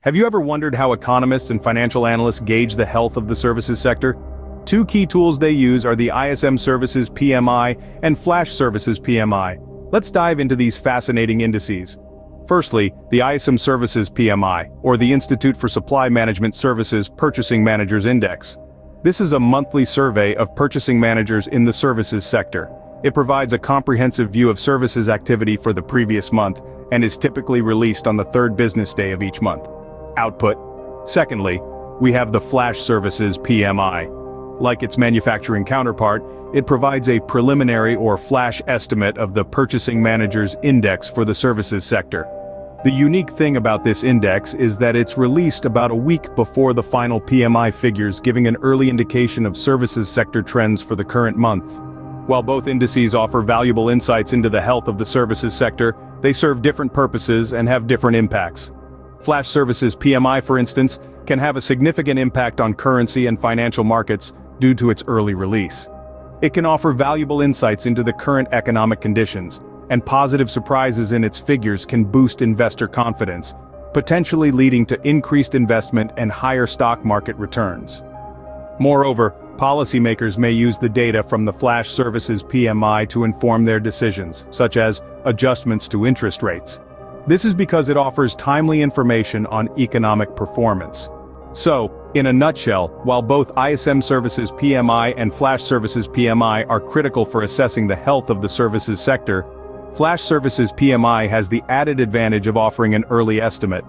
Have you ever wondered how economists and financial analysts gauge the health of the services sector? Two key tools they use are the ISM Services PMI and Flash Services PMI. Let's dive into these fascinating indices. Firstly, the ISM Services PMI, or the Institute for Supply Management Services Purchasing Managers Index. This is a monthly survey of purchasing managers in the services sector. It provides a comprehensive view of services activity for the previous month and is typically released on the third business day of each month. Output. Secondly, we have the Flash Services PMI. Like its manufacturing counterpart, it provides a preliminary or flash estimate of the Purchasing Managers Index for the services sector. The unique thing about this index is that it's released about a week before the final PMI figures, giving an early indication of services sector trends for the current month. While both indices offer valuable insights into the health of the services sector, they serve different purposes and have different impacts. Flash Services PMI, for instance, can have a significant impact on currency and financial markets due to its early release. It can offer valuable insights into the current economic conditions, and positive surprises in its figures can boost investor confidence, potentially leading to increased investment and higher stock market returns. Moreover, policymakers may use the data from the Flash Services PMI to inform their decisions, such as adjustments to interest rates. This is because it offers timely information on economic performance. So, in a nutshell, while both ISM Services PMI and Flash Services PMI are critical for assessing the health of the services sector, Flash Services PMI has the added advantage of offering an early estimate.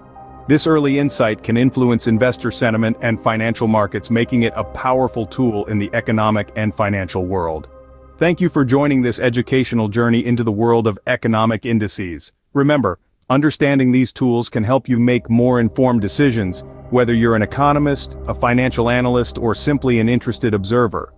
This early insight can influence investor sentiment and financial markets, making it a powerful tool in the economic and financial world. Thank you for joining this educational journey into the world of economic indices. Remember, understanding these tools can help you make more informed decisions, whether you're an economist, a financial analyst, or simply an interested observer.